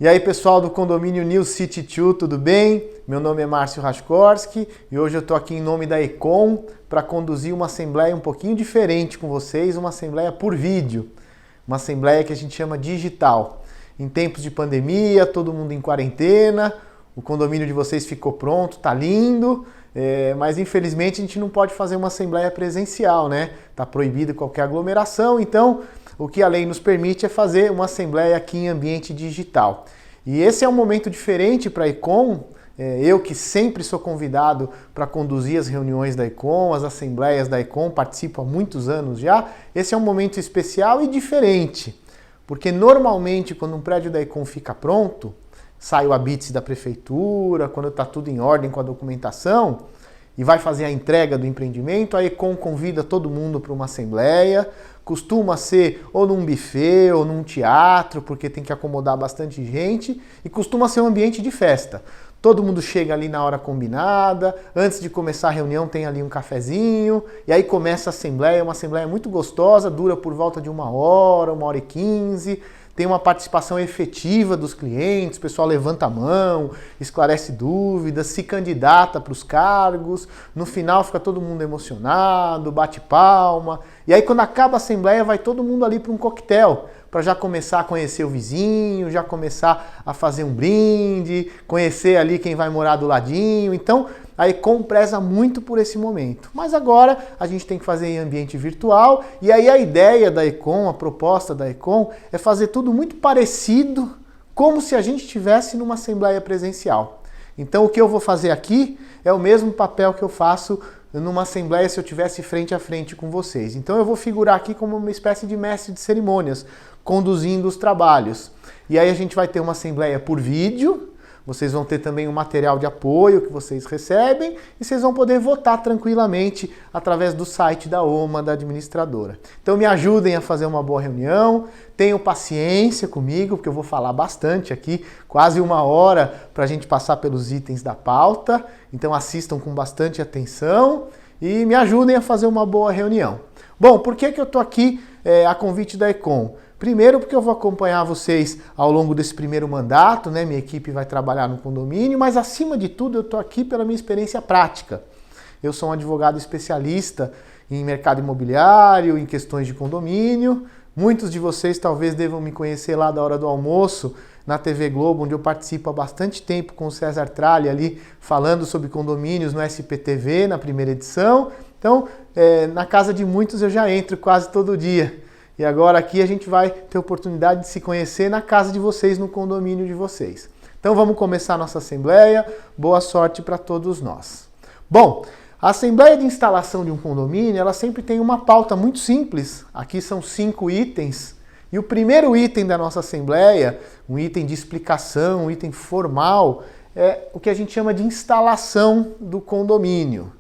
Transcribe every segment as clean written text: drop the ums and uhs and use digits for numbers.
E aí, pessoal do condomínio New City 2, tudo bem? Meu nome é Márcio Raskorski e hoje eu estou aqui em nome da Econ para conduzir uma assembleia um pouquinho diferente com vocês, uma assembleia por vídeo, uma assembleia que a gente chama digital. Em tempos de pandemia, todo mundo em quarentena, o condomínio de vocês ficou pronto, tá lindo, mas infelizmente a gente não pode fazer uma assembleia presencial, né? Tá proibido qualquer aglomeração, então o que a lei nos permite é fazer uma assembleia aqui em ambiente digital. E esse é um momento diferente para a Econ. Eu que sempre sou convidado para conduzir as reuniões da Econ, as assembleias da Econ, participo há muitos anos já. Esse é um momento especial e diferente, porque normalmente quando um prédio da Econ fica pronto, sai o habite da prefeitura, quando está tudo em ordem com a documentação e vai fazer a entrega do empreendimento, a Econ convida todo mundo para uma assembleia. Costuma ser ou num buffet ou num teatro, porque tem que acomodar bastante gente, e costuma ser um ambiente de festa. Todo mundo chega ali na hora combinada, antes de começar a reunião tem ali um cafezinho, e aí começa a assembleia, uma assembleia muito gostosa, dura por volta de 1h e 15, tem uma participação efetiva dos clientes, o pessoal levanta a mão, esclarece dúvidas, se candidata para os cargos, no final fica todo mundo emocionado, bate palma, e aí quando acaba a assembleia vai todo mundo ali para um coquetel, para já começar a conhecer o vizinho, já começar a fazer um brinde, conhecer ali quem vai morar do ladinho. Então a Econ preza muito por esse momento. Mas agora a gente tem que fazer em ambiente virtual, e aí a ideia da Econ, a proposta da Econ é fazer tudo muito parecido, como se a gente estivesse numa assembleia presencial. Então o que eu vou fazer aqui é o mesmo papel que eu faço numa assembleia se eu estivesse frente a frente com vocês. Então eu vou figurar aqui como uma espécie de mestre de cerimônias, conduzindo os trabalhos. E aí a gente vai ter uma assembleia por vídeo, vocês vão ter também um material de apoio que vocês recebem e vocês vão poder votar tranquilamente através do site da OMA, da administradora. Então me ajudem a fazer uma boa reunião, tenham paciência comigo, porque eu vou falar bastante aqui, quase 1 hora para a gente passar pelos itens da pauta, então assistam com bastante atenção e me ajudem a fazer uma boa reunião. Bom, por que eu estou aqui a convite da Econ? Primeiro porque eu vou acompanhar vocês ao longo desse primeiro mandato, né? Minha equipe vai trabalhar no condomínio, mas acima de tudo eu estou aqui pela minha experiência prática. Eu sou um advogado especialista em mercado imobiliário, em questões de condomínio. Muitos de vocês talvez devam me conhecer lá da hora do almoço, na TV Globo, onde eu participo há bastante tempo com o César Tralli ali, falando sobre condomínios no SPTV, na primeira edição. Então, na casa de muitos eu já entro quase todo dia. E agora aqui a gente vai ter oportunidade de se conhecer na casa de vocês, no condomínio de vocês. Então vamos começar a nossa assembleia. Boa sorte para todos nós. Bom, a assembleia de instalação de um condomínio, ela sempre tem uma pauta muito simples. Aqui são 5 itens. E o primeiro item da nossa assembleia, um item de explicação, um item formal, é o que a gente chama de instalação do condomínio.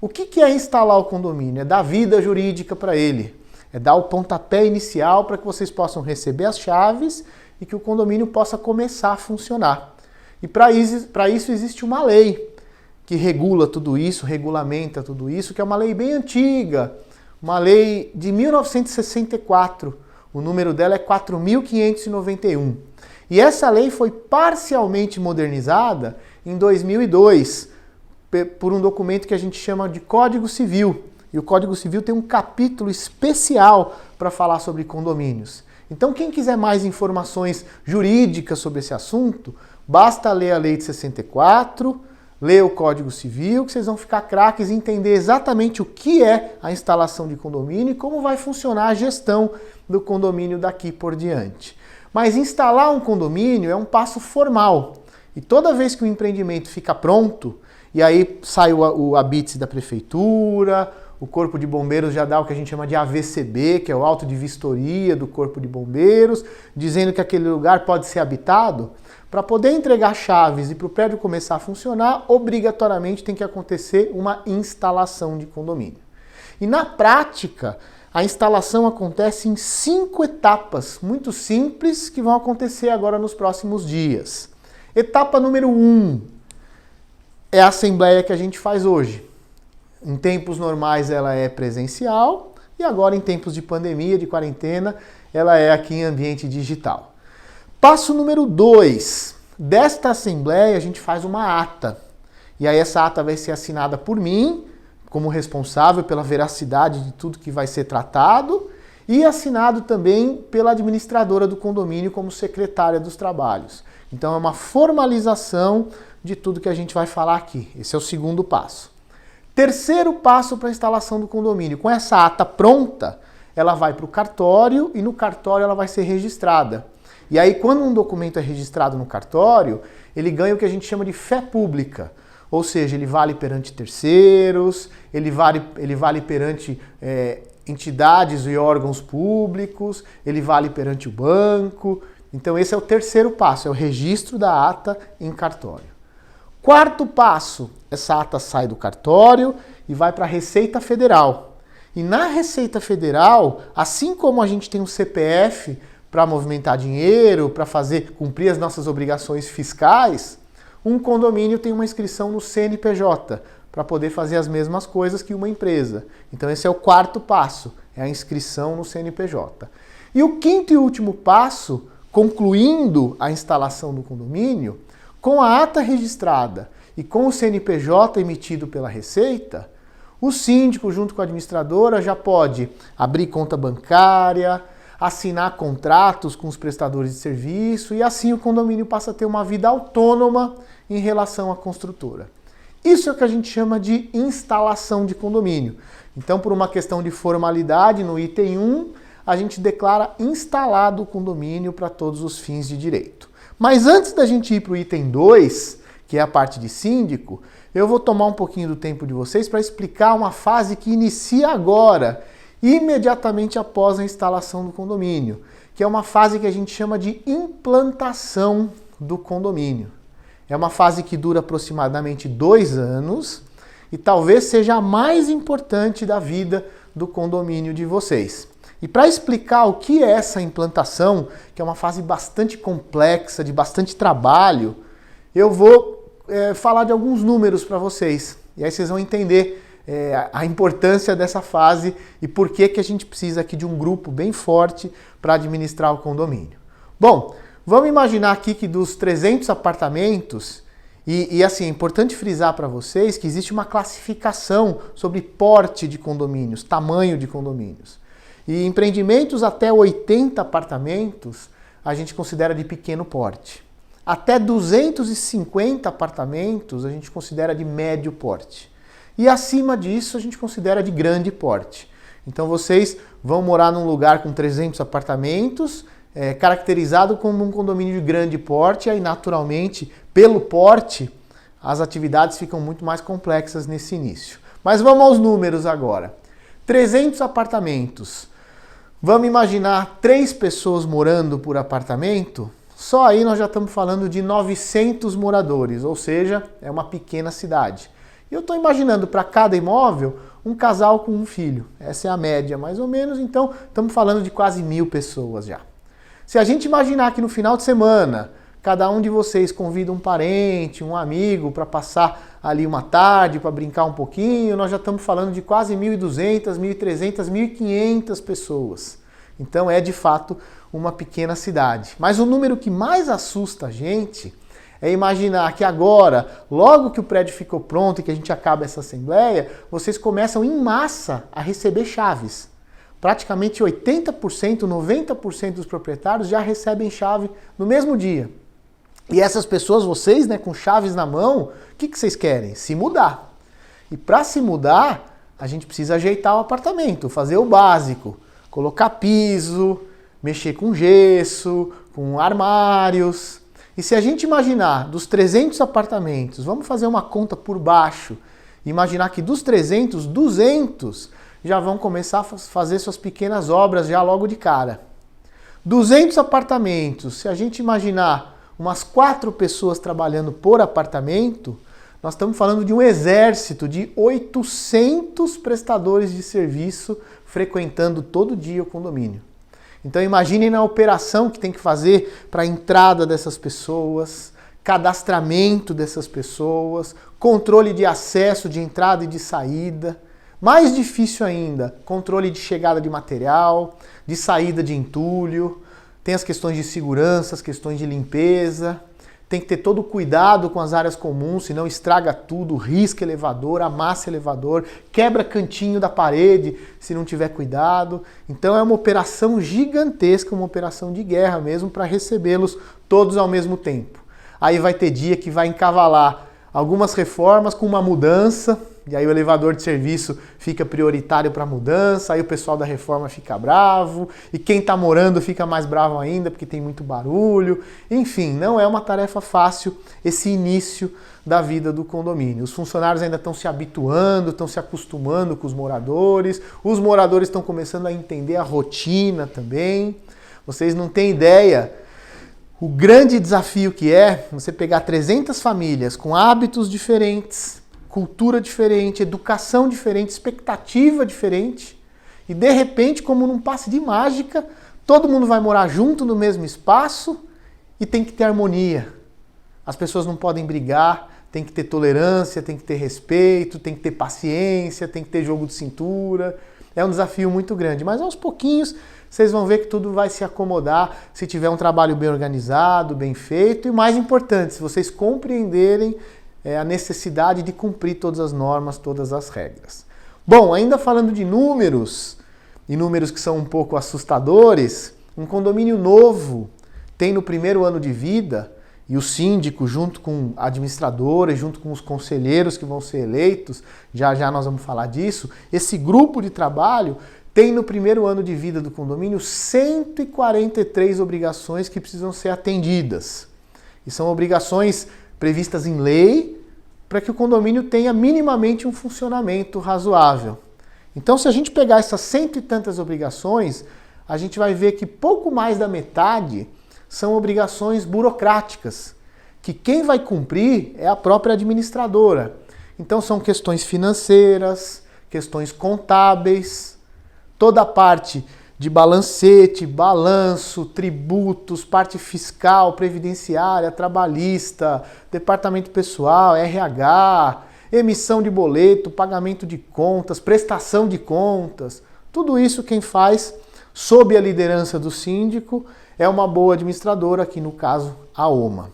O que é instalar o condomínio? É dar vida jurídica para ele. É dar o pontapé inicial para que vocês possam receber as chaves e que o condomínio possa começar a funcionar. E para isso existe uma lei que regula tudo isso, regulamenta tudo isso, que é uma lei bem antiga, uma lei de 1964. O número dela é 4.591. E essa lei foi parcialmente modernizada em 2002 por um documento que a gente chama de Código Civil. E o Código Civil tem um capítulo especial para falar sobre condomínios. Então, quem quiser mais informações jurídicas sobre esse assunto, basta ler a Lei de 64, ler o Código Civil, que vocês vão ficar craques e entender exatamente o que é a instalação de condomínio e como vai funcionar a gestão do condomínio daqui por diante. Mas instalar um condomínio é um passo formal. E toda vez que o empreendimento fica pronto, e aí sai o habite da prefeitura, o Corpo de Bombeiros já dá o que a gente chama de AVCB, que é o auto de vistoria do Corpo de Bombeiros, dizendo que aquele lugar pode ser habitado. Para poder entregar chaves e para o prédio começar a funcionar, obrigatoriamente tem que acontecer uma instalação de condomínio. E na prática, a instalação acontece em 5 etapas muito simples que vão acontecer agora nos próximos dias. Etapa número 1 é a assembleia que a gente faz hoje. Em tempos normais ela é presencial e agora em tempos de pandemia, de quarentena, ela é aqui em ambiente digital. Passo número 2. Desta assembleia a gente faz uma ata. E aí essa ata vai ser assinada por mim, como responsável pela veracidade de tudo que vai ser tratado, e assinado também pela administradora do condomínio como secretária dos trabalhos. Então é uma formalização de tudo que a gente vai falar aqui. Esse é o segundo passo. Terceiro passo para a instalação do condomínio. Com essa ata pronta, ela vai para o cartório e no cartório ela vai ser registrada. E aí quando um documento é registrado no cartório, ele ganha o que a gente chama de fé pública. Ou seja, ele vale perante terceiros, ele vale perante entidades e órgãos públicos, ele vale perante o banco. Então esse é o terceiro passo, é o registro da ata em cartório. Quarto passo, essa ata sai do cartório e vai para a Receita Federal. E na Receita Federal, assim como a gente tem um CPF para movimentar dinheiro, para cumprir as nossas obrigações fiscais, um condomínio tem uma inscrição no CNPJ para poder fazer as mesmas coisas que uma empresa. Então esse é o quarto passo, é a inscrição no CNPJ. E o quinto e último passo, concluindo a instalação do condomínio, com a ata registrada e com o CNPJ emitido pela Receita, o síndico, junto com a administradora, já pode abrir conta bancária, assinar contratos com os prestadores de serviço e assim o condomínio passa a ter uma vida autônoma em relação à construtora. Isso é o que a gente chama de instalação de condomínio. Então, por uma questão de formalidade, no item 1, a gente declara instalado o condomínio para todos os fins de direito. Mas antes da gente ir para o item 2, que é a parte de síndico, eu vou tomar um pouquinho do tempo de vocês para explicar uma fase que inicia agora, imediatamente após a instalação do condomínio, que é uma fase que a gente chama de implantação do condomínio. É uma fase que dura aproximadamente 2 anos e talvez seja a mais importante da vida do condomínio de vocês. E para explicar o que é essa implantação, que é uma fase bastante complexa, de bastante trabalho, eu vou falar de alguns números para vocês. E aí vocês vão entender a importância dessa fase e por que a gente precisa aqui de um grupo bem forte para administrar o condomínio. Bom, vamos imaginar aqui que dos 300 apartamentos, e assim, é importante frisar para vocês que existe uma classificação sobre porte de condomínios, tamanho de condomínios. E empreendimentos até 80 apartamentos a gente considera de pequeno porte. Até 250 apartamentos a gente considera de médio porte. E acima disso a gente considera de grande porte. Então vocês vão morar num lugar com 300 apartamentos, caracterizado como um condomínio de grande porte, e aí naturalmente, pelo porte, as atividades ficam muito mais complexas nesse início. Mas vamos aos números agora. 300 apartamentos. Vamos imaginar 3 pessoas morando por apartamento? Só aí nós já estamos falando de 900 moradores, ou seja, é uma pequena cidade. E eu estou imaginando para cada imóvel um casal com um filho. Essa é a média, mais ou menos, então estamos falando de quase 1.000 pessoas já. Se a gente imaginar que no final de semana, cada um de vocês convida um parente, um amigo para passar ali uma tarde, para brincar um pouquinho, nós já estamos falando de quase 1.200, 1.300, 1.500 pessoas. Então é de fato uma pequena cidade. Mas o número que mais assusta a gente é imaginar que agora, logo que o prédio ficou pronto e que a gente acaba essa assembleia, vocês começam em massa a receber chaves. Praticamente 80%, 90% dos proprietários já recebem chave no mesmo dia. E essas pessoas, vocês, com chaves na mão, o que vocês querem? Se mudar. E para se mudar, a gente precisa ajeitar o apartamento, fazer o básico. Colocar piso, mexer com gesso, com armários. E se a gente imaginar dos 300 apartamentos, vamos fazer uma conta por baixo, imaginar que dos 300, 200 já vão começar a fazer suas pequenas obras já logo de cara. 200 apartamentos, se a gente imaginar umas 4 pessoas trabalhando por apartamento, nós estamos falando de um exército de 800 prestadores de serviço frequentando todo dia o condomínio. Então imaginem na operação que tem que fazer para a entrada dessas pessoas, cadastramento dessas pessoas, controle de acesso, de entrada e de saída. Mais difícil ainda, controle de chegada de material, de saída de entulho, Tem as questões de segurança, as questões de limpeza. Tem que ter todo o cuidado com as áreas comuns, senão estraga tudo, risca elevador, amassa elevador, quebra cantinho da parede se não tiver cuidado. Então é uma operação gigantesca, uma operação de guerra mesmo para recebê-los todos ao mesmo tempo. Aí vai ter dia que vai encavalar algumas reformas com uma mudança, e aí o elevador de serviço fica prioritário para a mudança, aí o pessoal da reforma fica bravo, e quem está morando fica mais bravo ainda porque tem muito barulho. Enfim, não é uma tarefa fácil esse início da vida do condomínio. Os funcionários ainda estão se habituando, estão se acostumando com os moradores estão começando a entender a rotina também. Vocês não têm ideia o grande desafio que é você pegar 300 famílias com hábitos diferentes, cultura diferente, educação diferente, expectativa diferente, e de repente, como num passe de mágica, todo mundo vai morar junto no mesmo espaço e tem que ter harmonia. As pessoas não podem brigar, tem que ter tolerância, tem que ter respeito, tem que ter paciência, tem que ter jogo de cintura. É um desafio muito grande, mas aos pouquinhos vocês vão ver que tudo vai se acomodar se tiver um trabalho bem organizado, bem feito e, mais importante, se vocês compreenderem a necessidade de cumprir todas as normas, todas as regras. Bom, ainda falando de números, e números que são um pouco assustadores, um condomínio novo tem no primeiro ano de vida, e o síndico, junto com a administradora e junto com os conselheiros que vão ser eleitos, já já nós vamos falar disso, esse grupo de trabalho tem no primeiro ano de vida do condomínio 143 obrigações que precisam ser atendidas. E são obrigações previstas em lei para que o condomínio tenha minimamente um funcionamento razoável. Então, se a gente pegar essas cento e tantas obrigações, a gente vai ver que pouco mais da metade são obrigações burocráticas, que quem vai cumprir é a própria administradora. Então, são questões financeiras, questões contábeis, toda a parte de balancete, balanço, tributos, parte fiscal, previdenciária, trabalhista, departamento pessoal, RH, emissão de boleto, pagamento de contas, prestação de contas. Tudo isso quem faz, sob a liderança do síndico, é uma boa administradora, aqui no caso a OMA.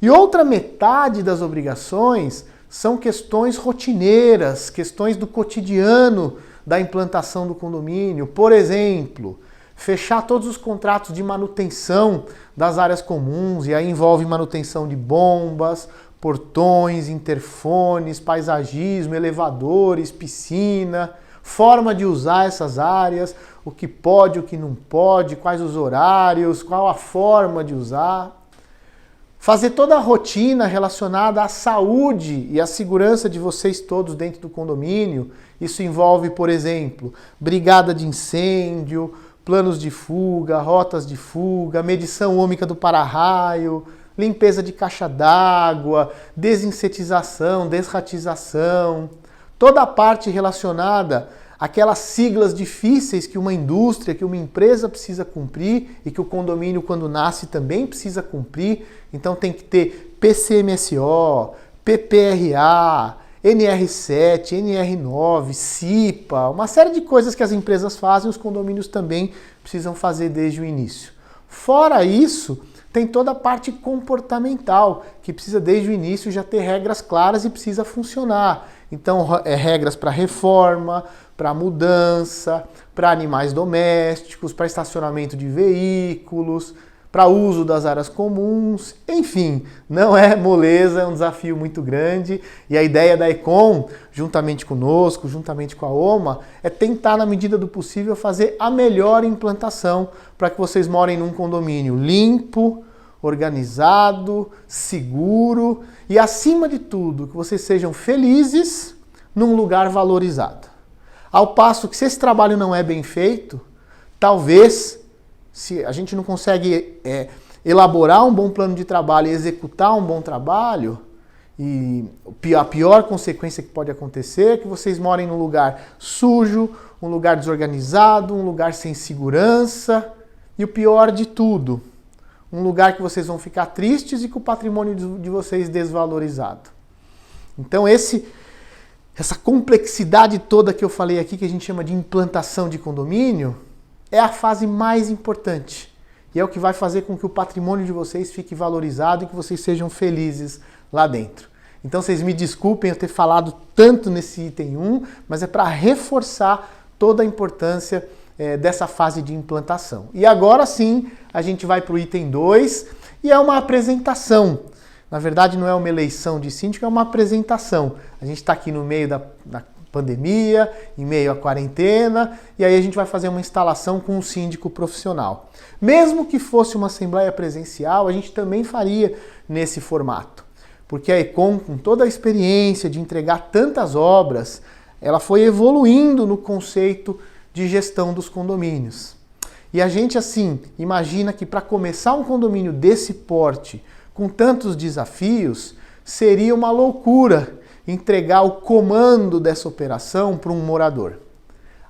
E outra metade das obrigações são questões rotineiras, questões do cotidiano da implantação do condomínio. Por exemplo, fechar todos os contratos de manutenção das áreas comuns, e aí envolve manutenção de bombas, portões, interfones, paisagismo, elevadores, piscina, forma de usar essas áreas, o que pode, o que não pode, quais os horários, qual a forma de usar. Fazer toda a rotina relacionada à saúde e à segurança de vocês todos dentro do condomínio. Isso envolve, por exemplo, brigada de incêndio, planos de fuga, rotas de fuga, medição ômica do para-raio, limpeza de caixa d'água, desinsetização, desratização, toda a parte relacionada àquelas siglas difíceis que uma indústria, que uma empresa precisa cumprir e que o condomínio, quando nasce, também precisa cumprir. Então tem que ter PCMSO, PPRA, NR7, NR9, CIPA, uma série de coisas que as empresas fazem, os condomínios também precisam fazer desde o início. Fora isso, tem toda a parte comportamental, que precisa desde o início já ter regras claras e precisa funcionar. Então, regras para reforma, para mudança, para animais domésticos, para estacionamento de veículos, para uso das áreas comuns, enfim, não é moleza, é um desafio muito grande. E a ideia da Econ, juntamente conosco, juntamente com a OMA, é tentar, na medida do possível, fazer a melhor implantação para que vocês morem num condomínio limpo, organizado, seguro e, acima de tudo, que vocês sejam felizes num lugar valorizado. Ao passo que, se esse trabalho não é bem feito, talvez, se a gente não consegue elaborar um bom plano de trabalho e executar um bom trabalho, e a pior consequência que pode acontecer é que vocês morem num lugar sujo, um lugar desorganizado, um lugar sem segurança e, o pior de tudo, um lugar que vocês vão ficar tristes e com o patrimônio de vocês desvalorizado. Então essa complexidade toda que eu falei aqui, que a gente chama de implantação de condomínio, é a fase mais importante. E é o que vai fazer com que o patrimônio de vocês fique valorizado e que vocês sejam felizes lá dentro. Então vocês me desculpem eu ter falado tanto nesse item 1, mas é para reforçar toda a importância dessa fase de implantação. E agora sim, a gente vai para o item 2 e é uma apresentação. Na verdade, não é uma eleição de síndico, é uma apresentação. A gente está aqui no meio da pandemia, em meio à quarentena, e aí a gente vai fazer uma instalação com um síndico profissional. Mesmo que fosse uma assembleia presencial, a gente também faria nesse formato. Porque a Econ, com toda a experiência de entregar tantas obras, ela foi evoluindo no conceito de gestão dos condomínios. E a gente, assim, imagina que para começar um condomínio desse porte, com tantos desafios, seria uma loucura entregar o comando dessa operação para um morador.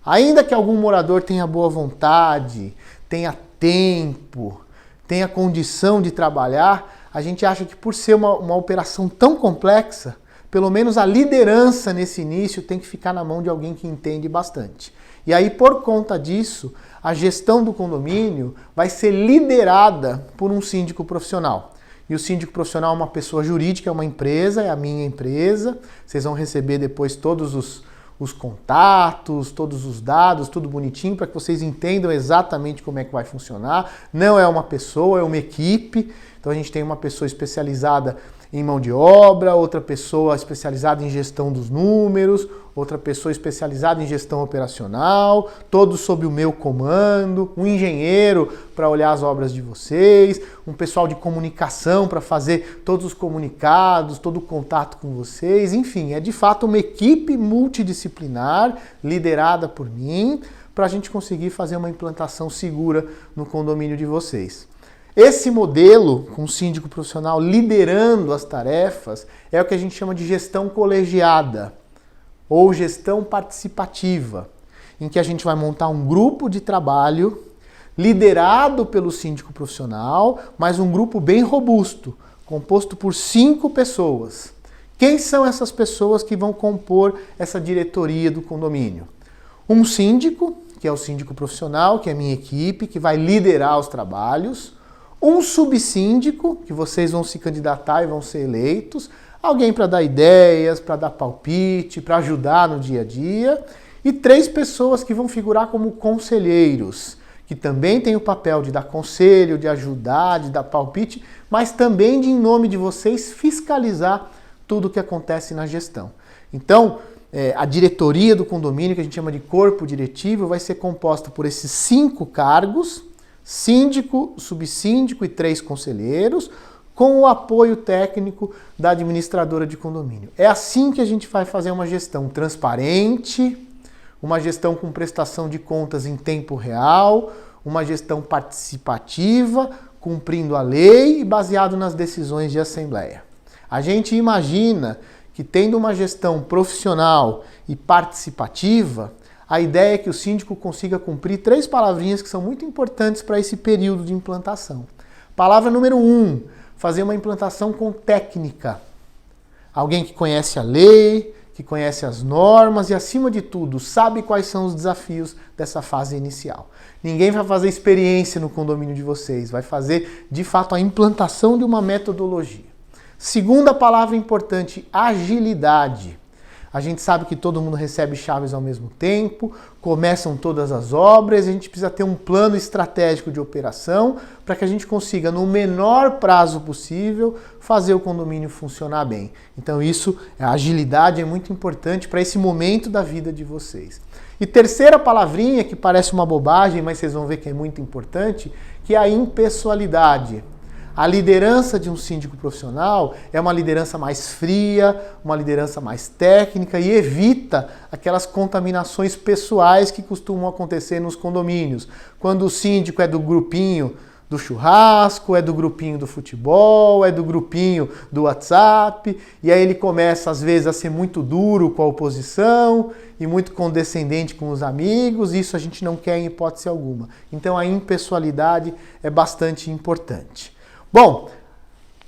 Ainda que algum morador tenha boa vontade, tenha tempo, tenha condição de trabalhar, a gente acha que por ser uma operação tão complexa, pelo menos a liderança nesse início tem que ficar na mão de alguém que entende bastante. E aí, por conta disso, a gestão do condomínio vai ser liderada por um síndico profissional. E o síndico profissional é uma pessoa jurídica, é uma empresa, é a minha empresa. Vocês vão receber depois todos os contatos, todos os dados, tudo bonitinho, para que vocês entendam exatamente como é que vai funcionar. Não é uma pessoa, é uma equipe. Então a gente tem uma pessoa especializada em mão de obra, outra pessoa especializada em gestão dos números, outra pessoa especializada em gestão operacional, todos sob o meu comando, um engenheiro para olhar as obras de vocês, um pessoal de comunicação para fazer todos os comunicados, todo o contato com vocês, enfim, é de fato uma equipe multidisciplinar liderada por mim para a gente conseguir fazer uma implantação segura no condomínio de vocês. Esse modelo, com o síndico profissional liderando as tarefas, é o que a gente chama de gestão colegiada ou gestão participativa, em que a gente vai montar um grupo de trabalho liderado pelo síndico profissional, mas um grupo bem robusto, composto por 5 pessoas. Quem são essas pessoas que vão compor essa diretoria do condomínio? Um síndico, que é o síndico profissional, que é a minha equipe, que vai liderar os trabalhos. Um subsíndico, que vocês vão se candidatar e vão ser eleitos, alguém para dar ideias, para dar palpite, para ajudar no dia a dia, e 3 pessoas que vão figurar como conselheiros, que também têm o papel de dar conselho, de ajudar, de dar palpite, mas também de, em nome de vocês, fiscalizar tudo o que acontece na gestão. Então, a diretoria do condomínio, que a gente chama de corpo diretivo, vai ser composta por esses 5 cargos, síndico, subsíndico e 3 conselheiros, com o apoio técnico da administradora de condomínio. É assim que a gente vai fazer uma gestão transparente, uma gestão com prestação de contas em tempo real, uma gestão participativa, cumprindo a lei e baseado nas decisões de assembleia. A gente imagina que, tendo uma gestão profissional e participativa, a ideia é que o síndico consiga cumprir 3 palavrinhas que são muito importantes para esse período de implantação. Palavra número 1, fazer uma implantação com técnica. Alguém que conhece a lei, que conhece as normas e, acima de tudo, sabe quais são os desafios dessa fase inicial. Ninguém vai fazer experiência no condomínio de vocês, vai fazer, de fato, a implantação de uma metodologia. Segunda palavra importante, agilidade. A gente sabe que todo mundo recebe chaves ao mesmo tempo, começam todas as obras, e a gente precisa ter um plano estratégico de operação para que a gente consiga, no menor prazo possível, fazer o condomínio funcionar bem. Então a agilidade é muito importante para esse momento da vida de vocês. E terceira palavrinha, que parece uma bobagem, mas vocês vão ver que é muito importante, que é a impessoalidade. A liderança de um síndico profissional é uma liderança mais fria, uma liderança mais técnica e evita aquelas contaminações pessoais que costumam acontecer nos condomínios. Quando o síndico é do grupinho do churrasco, é do grupinho do futebol, é do grupinho do WhatsApp, e aí ele começa às vezes a ser muito duro com a oposição e muito condescendente com os amigos. Isso a gente não quer em hipótese alguma. Então a impessoalidade é bastante importante. Bom,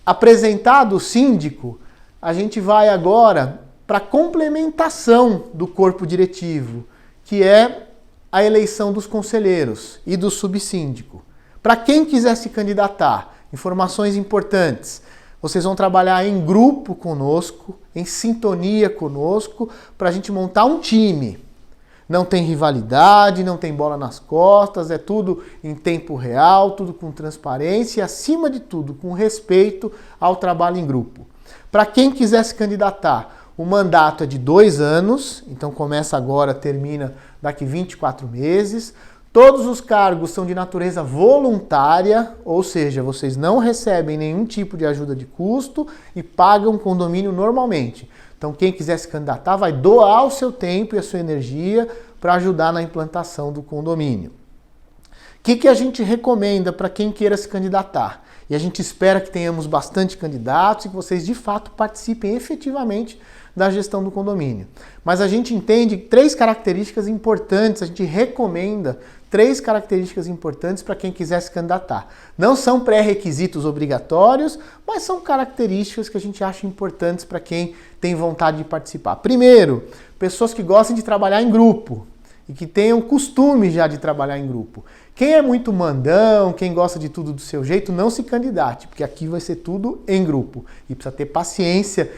apresentado o síndico, a gente vai agora para a complementação do corpo diretivo, que é a eleição dos conselheiros e do subsíndico. Para quem quiser se candidatar, informações importantes. Vocês vão trabalhar em grupo conosco, em sintonia conosco, para a gente montar um time. Não tem rivalidade, não tem bola nas costas, é tudo em tempo real, tudo com transparência e, acima de tudo, com respeito ao trabalho em grupo. Para quem quiser se candidatar, o mandato é de 2 anos, então começa agora, termina daqui 24 meses. Todos os cargos são de natureza voluntária, ou seja, vocês não recebem nenhum tipo de ajuda de custo e pagam condomínio normalmente. Então quem quiser se candidatar vai doar o seu tempo e a sua energia para ajudar na implantação do condomínio. O que a gente recomenda para quem queira se candidatar? E a gente espera que tenhamos bastante candidatos e que vocês de fato participem efetivamente da gestão do condomínio. Mas a gente entende 3 características importantes, a gente recomenda 3 características importantes para quem quiser se candidatar. Não são pré-requisitos obrigatórios, mas são características que a gente acha importantes para quem tem vontade de participar. Primeiro, pessoas que gostem de trabalhar em grupo e que tenham costume já de trabalhar em grupo. Quem é muito mandão, quem gosta de tudo do seu jeito, não se candidate, porque aqui vai ser tudo em grupo. E precisa ter paciência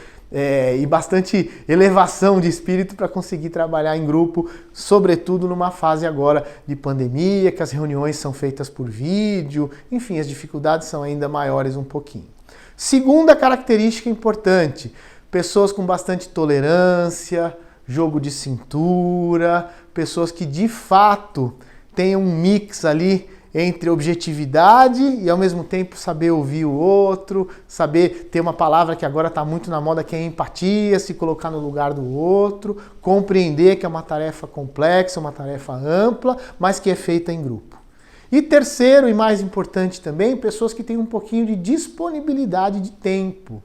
e bastante elevação de espírito para conseguir trabalhar em grupo, sobretudo numa fase agora de pandemia, que as reuniões são feitas por vídeo, enfim, as dificuldades são ainda maiores um pouquinho. Segunda característica importante, pessoas com bastante tolerância, jogo de cintura, pessoas que de fato tenham um mix ali entre objetividade e ao mesmo tempo saber ouvir o outro, saber ter uma palavra que agora está muito na moda, que é empatia, se colocar no lugar do outro, compreender que é uma tarefa complexa, uma tarefa ampla, mas que é feita em grupo. E terceiro e mais importante também, pessoas que têm um pouquinho de disponibilidade de tempo.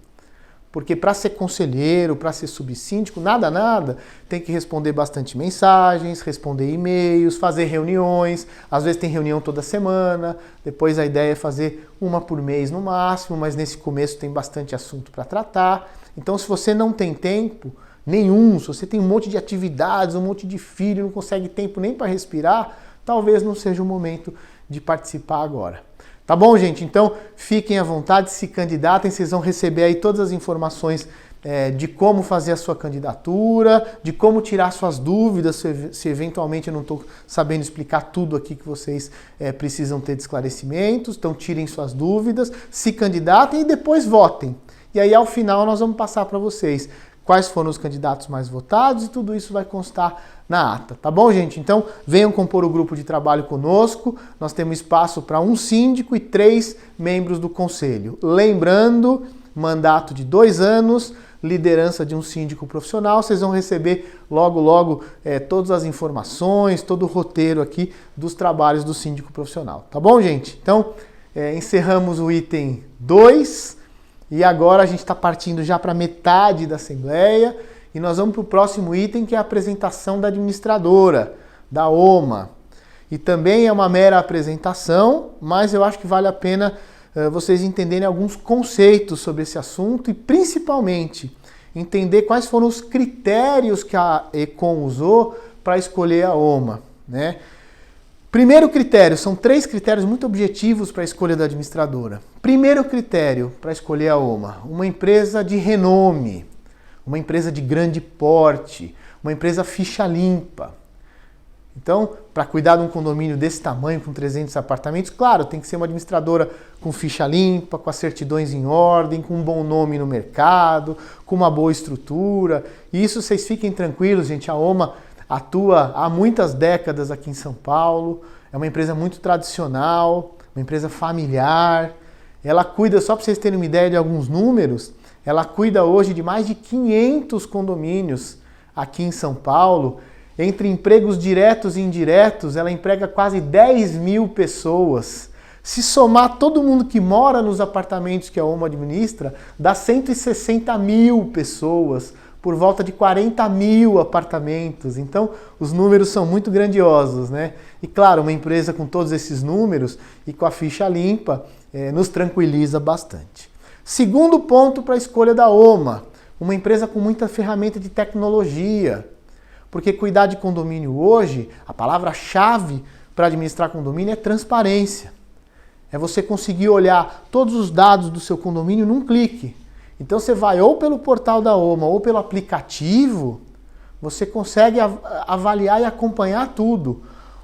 Porque para ser conselheiro, para ser subsíndico, nada, tem que responder bastante mensagens, responder e-mails, fazer reuniões, às vezes tem reunião toda semana, depois a ideia é fazer uma por mês no máximo, mas nesse começo tem bastante assunto para tratar. Então se você não tem tempo nenhum, se você tem um monte de atividades, um monte de filho, não consegue tempo nem para respirar, talvez não seja o momento de participar agora. Tá bom, gente? Então, fiquem à vontade, se candidatem, vocês vão receber aí todas as informações de como fazer a sua candidatura, de como tirar suas dúvidas, se eventualmente eu não estou sabendo explicar tudo aqui que vocês precisam ter de esclarecimentos. Então, tirem suas dúvidas, se candidatem e depois votem. E aí, ao final, nós vamos passar para vocês quais foram os candidatos mais votados e tudo isso vai constar na ata, tá bom, gente? Então, venham compor o grupo de trabalho conosco, nós temos espaço para 1 síndico e 3 membros do conselho. Lembrando, mandato de 2 anos, liderança de um síndico profissional, vocês vão receber logo todas as informações, todo o roteiro aqui dos trabalhos do síndico profissional, tá bom, gente? Então, encerramos o item 2, e agora a gente está partindo já para metade da Assembleia e nós vamos para o próximo item, que é a apresentação da administradora, da OMA. E também é uma mera apresentação, mas eu acho que vale a pena vocês entenderem alguns conceitos sobre esse assunto e principalmente entender quais foram os critérios que a Econ usou para escolher a OMA, né? Primeiro critério, são 3 critérios muito objetivos para a escolha da administradora. Primeiro critério para escolher a OMA, uma empresa de renome, uma empresa de grande porte, uma empresa ficha limpa. Então, para cuidar de um condomínio desse tamanho, com 300 apartamentos, claro, tem que ser uma administradora com ficha limpa, com as certidões em ordem, com um bom nome no mercado, com uma boa estrutura. E isso vocês fiquem tranquilos, gente, a OMA atua há muitas décadas aqui em São Paulo, é uma empresa muito tradicional, uma empresa familiar. Ela cuida, só para vocês terem uma ideia de alguns números, ela cuida hoje de mais de 500 condomínios aqui em São Paulo. Entre empregos diretos e indiretos, ela emprega quase 10 mil pessoas. Se somar todo mundo que mora nos apartamentos que a OMA administra, dá 160 mil pessoas, por volta de 40 mil apartamentos. Então, os números são muito grandiosos, né? E claro, uma empresa com todos esses números e com a ficha limpa nos tranquiliza bastante. Segundo ponto para a escolha da OMA, uma empresa com muita ferramenta de tecnologia. Porque cuidar de condomínio hoje, a palavra-chave para administrar condomínio é transparência. É você conseguir olhar todos os dados do seu condomínio num clique. Então você vai ou pelo portal da OMA ou pelo aplicativo, você consegue avaliar e acompanhar tudo.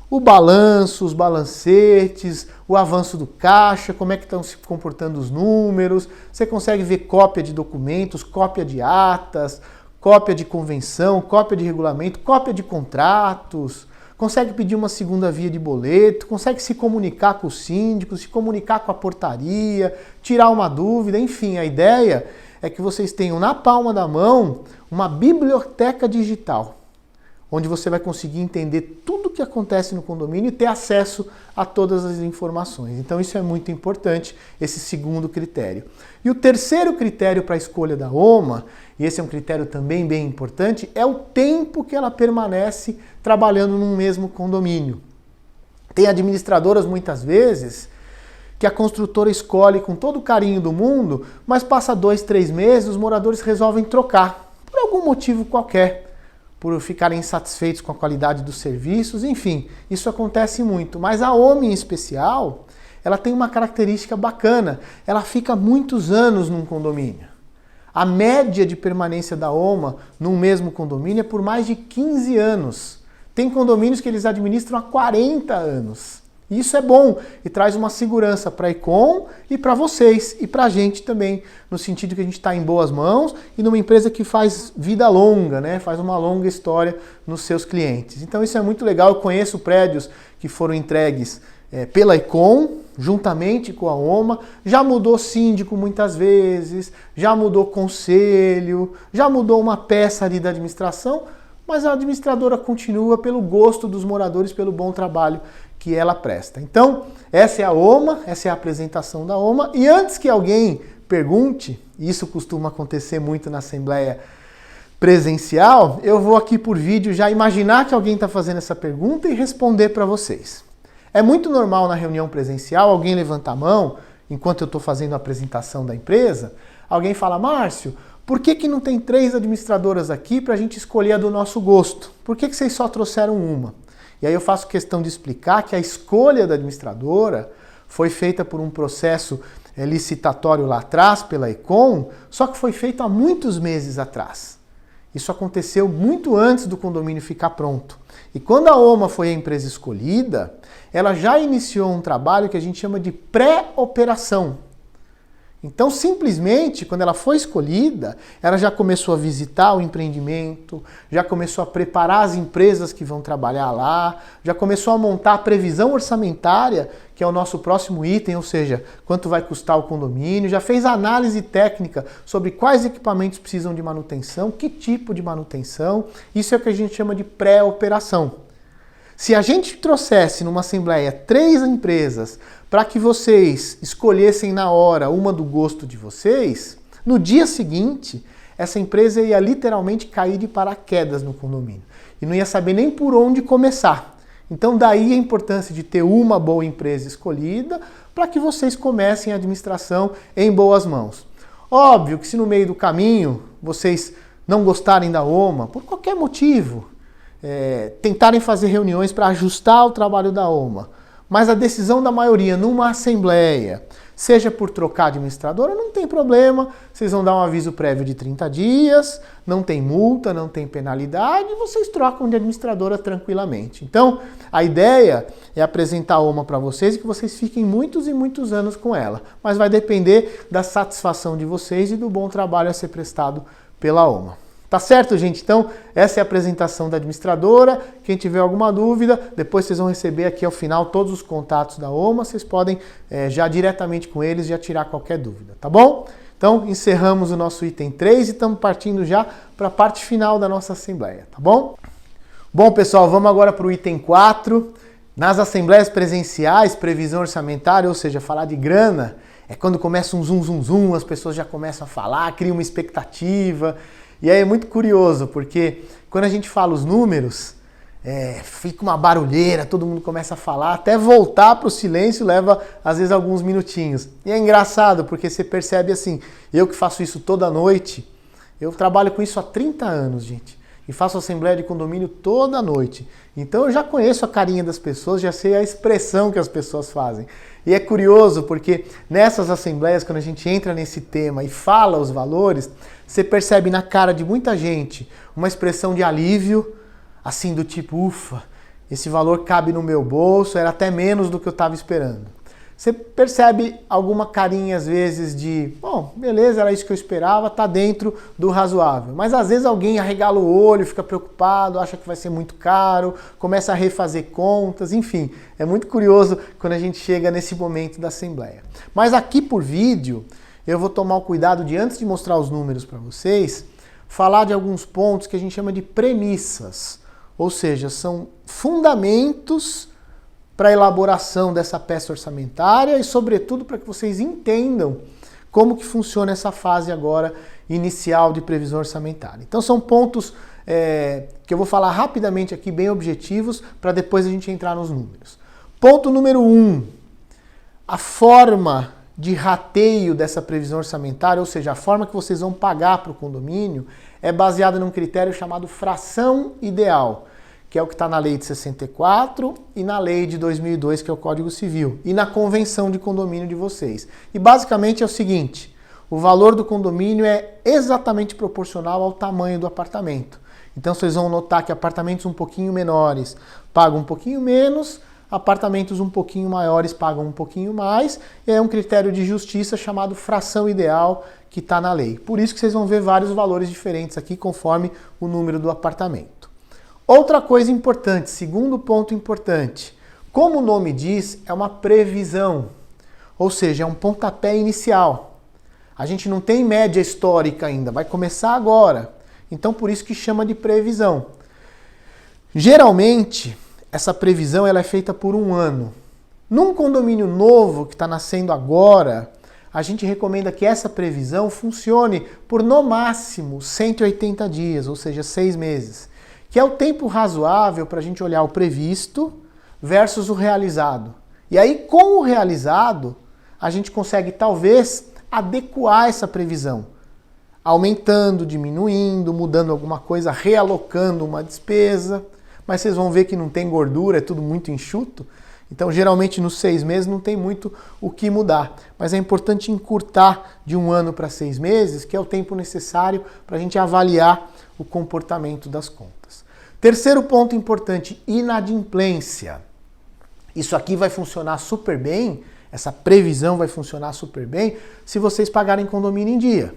O balanço, os balancetes, o avanço do caixa, como é que estão se comportando os números. Você consegue ver cópia de documentos, cópia de atas, cópia de convenção, cópia de regulamento, cópia de contratos. Consegue pedir uma segunda via de boleto, consegue se comunicar com o síndico, se comunicar com a portaria, tirar uma dúvida, enfim, a ideia é que vocês tenham na palma da mão uma biblioteca digital, onde você vai conseguir entender tudo o que acontece no condomínio e ter acesso a todas as informações. Então isso é muito importante, esse segundo critério. E o terceiro critério para a escolha da OMA, e esse é um critério também bem importante, é o tempo que ela permanece trabalhando num mesmo condomínio. Tem administradoras muitas vezes que a construtora escolhe com todo o carinho do mundo, mas passa 2, 3 meses, os moradores resolvem trocar, por algum motivo qualquer, por ficarem insatisfeitos com a qualidade dos serviços, enfim, isso acontece muito. Mas a OMA em especial, ela tem uma característica bacana, ela fica muitos anos num condomínio. A média de permanência da OMA num mesmo condomínio é por mais de 15 anos. Tem condomínios que eles administram há 40 anos. E isso é bom e traz uma segurança para a Econ e para vocês e para a gente também, no sentido que a gente está em boas mãos e numa empresa que faz vida longa, né? Faz uma longa história nos seus clientes. Então isso é muito legal. Eu conheço prédios que foram entregues pela Econ, juntamente com a OMA, já mudou síndico muitas vezes, já mudou conselho, já mudou uma peça ali da administração, mas a administradora continua pelo gosto dos moradores, pelo bom trabalho que ela presta. Então, essa é a OMA, essa é a apresentação da OMA, e antes que alguém pergunte, isso costuma acontecer muito na assembleia presencial, eu vou aqui por vídeo já imaginar que alguém está fazendo essa pergunta e responder para vocês. É muito normal na reunião presencial alguém levantar a mão, enquanto eu estou fazendo a apresentação da empresa, alguém fala, Márcio, por que não tem 3 administradoras aqui para a gente escolher a do nosso gosto? Por que vocês só trouxeram uma? E aí eu faço questão de explicar que a escolha da administradora foi feita por um processo licitatório lá atrás, pela Econ, só que foi feito há muitos meses atrás. Isso aconteceu muito antes do condomínio ficar pronto. E quando a OMA foi a empresa escolhida, ela já iniciou um trabalho que a gente chama de pré-operação. Então, simplesmente, quando ela foi escolhida, ela já começou a visitar o empreendimento, já começou a preparar as empresas que vão trabalhar lá, já começou a montar a previsão orçamentária, que é o nosso próximo item, ou seja, quanto vai custar o condomínio, já fez análise técnica sobre quais equipamentos precisam de manutenção, que tipo de manutenção. Isso é o que a gente chama de pré-operação. Se a gente trouxesse numa assembleia 3 empresas para que vocês escolhessem na hora uma do gosto de vocês, no dia seguinte, essa empresa ia literalmente cair de paraquedas no condomínio e não ia saber nem por onde começar. Então daí a importância de ter uma boa empresa escolhida para que vocês comecem a administração em boas mãos. Óbvio que se no meio do caminho vocês não gostarem da OMA, por qualquer motivo, tentarem fazer reuniões para ajustar o trabalho da OMA, mas a decisão da maioria numa assembleia, seja por trocar administradora, não tem problema, vocês vão dar um aviso prévio de 30 dias, não tem multa, não tem penalidade, e vocês trocam de administradora tranquilamente. Então, a ideia é apresentar a OMA para vocês e que vocês fiquem muitos e muitos anos com ela, mas vai depender da satisfação de vocês e do bom trabalho a ser prestado pela OMA. Tá certo, gente? Então, essa é a apresentação da administradora. Quem tiver alguma dúvida, depois vocês vão receber aqui ao final todos os contatos da OMA. Vocês podem já diretamente com eles já tirar qualquer dúvida, tá bom? Então, encerramos o nosso item 3 e estamos partindo já para a parte final da nossa assembleia, tá bom? Bom, pessoal, vamos agora para o item 4. Nas assembleias presenciais, previsão orçamentária, ou seja, falar de grana, é quando começa um zum, as pessoas já começam a falar, criam uma expectativa. E aí é muito curioso, porque quando a gente fala os números, fica uma barulheira, todo mundo começa a falar, até voltar para o silêncio leva às vezes alguns minutinhos. E é engraçado, porque você percebe assim, eu que faço isso toda noite, eu trabalho com isso há 30 anos, gente. e faço assembleia de condomínio toda noite. Então eu já conheço a carinha das pessoas, já sei a expressão que as pessoas fazem. E é curioso porque nessas assembleias, quando a gente entra nesse tema e fala os valores, você percebe na cara de muita gente uma expressão de alívio, assim do tipo, ufa, esse valor cabe no meu bolso, era até menos do que eu estava esperando. Você percebe alguma carinha às vezes de, bom, beleza, era isso que eu esperava, tá dentro do razoável. Mas às vezes alguém arregala o olho, fica preocupado, acha que vai ser muito caro, começa a refazer contas, enfim. É muito curioso quando a gente chega nesse momento da assembleia. Mas aqui por vídeo, eu vou tomar o cuidado de, antes de mostrar os números para vocês, falar de alguns pontos que a gente chama de premissas. Ou seja, são fundamentos para a elaboração dessa peça orçamentária e, sobretudo, para que vocês entendam como que funciona essa fase agora inicial de previsão orçamentária. Então são pontos que eu vou falar rapidamente aqui, bem objetivos, para depois a gente entrar nos números. Ponto número 1, a forma de rateio dessa previsão orçamentária, ou seja, a forma que vocês vão pagar para o condomínio, é baseada num critério chamado fração ideal, que é o que está na lei de 64 e na lei de 2002, que é o Código Civil, e na convenção de condomínio de vocês. E basicamente é o seguinte, o valor do condomínio é exatamente proporcional ao tamanho do apartamento. Então vocês vão notar que apartamentos um pouquinho menores pagam um pouquinho menos, apartamentos um pouquinho maiores pagam um pouquinho mais, e é um critério de justiça chamado fração ideal que está na lei. Por isso que vocês vão ver vários valores diferentes aqui conforme o número do apartamento. Outra coisa importante, segundo ponto importante, como o nome diz, é uma previsão, ou seja, é um pontapé inicial. A gente não tem média histórica ainda, vai começar agora. Então por isso que chama de previsão. Geralmente, essa previsão ela é feita por um ano. Num condomínio novo que está nascendo agora, a gente recomenda que essa previsão funcione por no máximo 180 dias, ou seja, 6 meses. Que é o tempo razoável para a gente olhar o previsto versus o realizado. E aí, com o realizado, a gente consegue talvez adequar essa previsão, aumentando, diminuindo, mudando alguma coisa, realocando uma despesa. Mas vocês vão ver que não tem gordura, é tudo muito enxuto. Então, geralmente, nos 6 meses não tem muito o que mudar. Mas é importante encurtar de 1 ano para 6 meses, que é o tempo necessário para a gente avaliar o comportamento das contas. Terceiro ponto importante, inadimplência. Isso aqui vai funcionar super bem, essa previsão vai funcionar super bem se vocês pagarem condomínio em dia.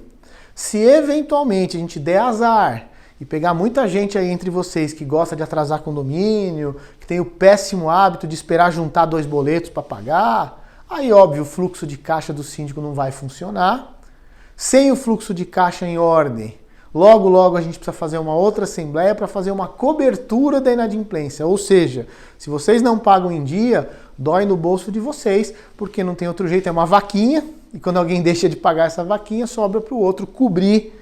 Se eventualmente a gente der azar e pegar muita gente aí entre vocês que gosta de atrasar condomínio, que tem o péssimo hábito de esperar juntar 2 boletos para pagar, aí óbvio o fluxo de caixa do síndico não vai funcionar. Sem o fluxo de caixa em ordem, logo a gente precisa fazer uma outra assembleia para fazer uma cobertura da inadimplência. Ou seja, se vocês não pagam em dia, dói no bolso de vocês, porque não tem outro jeito, é uma vaquinha, e quando alguém deixa de pagar essa vaquinha, sobra para o outro cobrir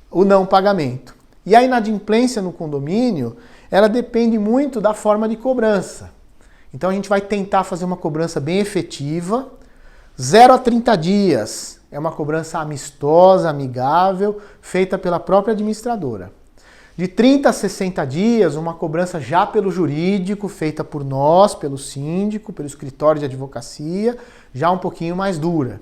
o não pagamento. E a inadimplência no condomínio, ela depende muito da forma de cobrança. Então a gente vai tentar fazer uma cobrança bem efetiva, 0 a 30 dias. É uma cobrança amistosa, amigável, feita pela própria administradora. De 30 a 60 dias, uma cobrança já pelo jurídico, feita por nós, pelo síndico, pelo escritório de advocacia, já um pouquinho mais dura.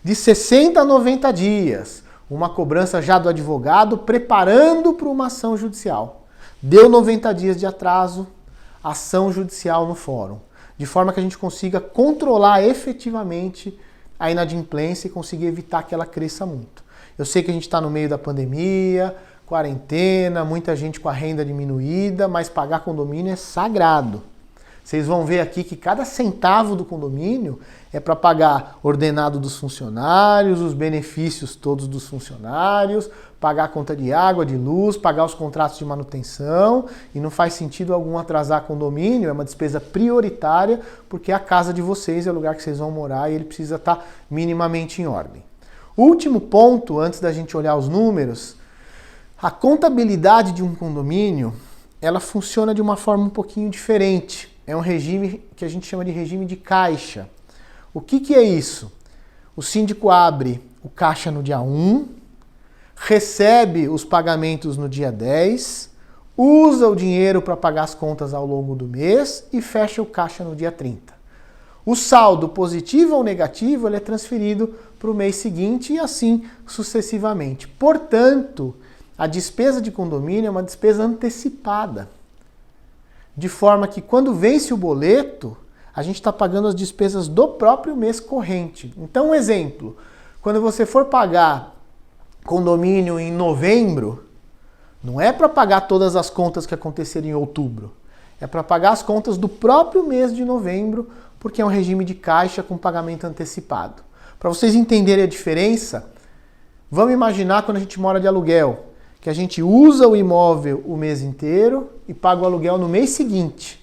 De 60 a 90 dias, uma cobrança já do advogado, preparando para uma ação judicial. Deu 90 dias de atraso, ação judicial no fórum. De forma que a gente consiga controlar efetivamente a inadimplência e conseguir evitar que ela cresça muito. Eu sei que a gente está no meio da pandemia, quarentena, muita gente com a renda diminuída, mas pagar condomínio é sagrado. Vocês vão ver aqui que cada centavo do condomínio é para pagar ordenado dos funcionários, os benefícios todos dos funcionários, pagar a conta de água, de luz, pagar os contratos de manutenção, e não faz sentido algum atrasar condomínio, é uma despesa prioritária, porque a casa de vocês é o lugar que vocês vão morar e ele precisa estar minimamente em ordem. Último ponto, antes da gente olhar os números, a contabilidade de um condomínio, ela funciona de uma forma um pouquinho diferente. É um regime que a gente chama de regime de caixa. O que é isso? O síndico abre o caixa no dia 1, recebe os pagamentos no dia 10, usa o dinheiro para pagar as contas ao longo do mês e fecha o caixa no dia 30. O saldo positivo ou negativo ele é transferido para o mês seguinte e assim sucessivamente. Portanto, a despesa de condomínio é uma despesa antecipada. De forma que quando vence o boleto, a gente está pagando as despesas do próprio mês corrente. Então, um exemplo, quando você for pagar condomínio em novembro, não é para pagar todas as contas que aconteceram em outubro. É para pagar as contas do próprio mês de novembro, porque é um regime de caixa com pagamento antecipado. Para vocês entenderem a diferença, vamos imaginar quando a gente mora de aluguel, que a gente usa o imóvel o mês inteiro e paga o aluguel no mês seguinte.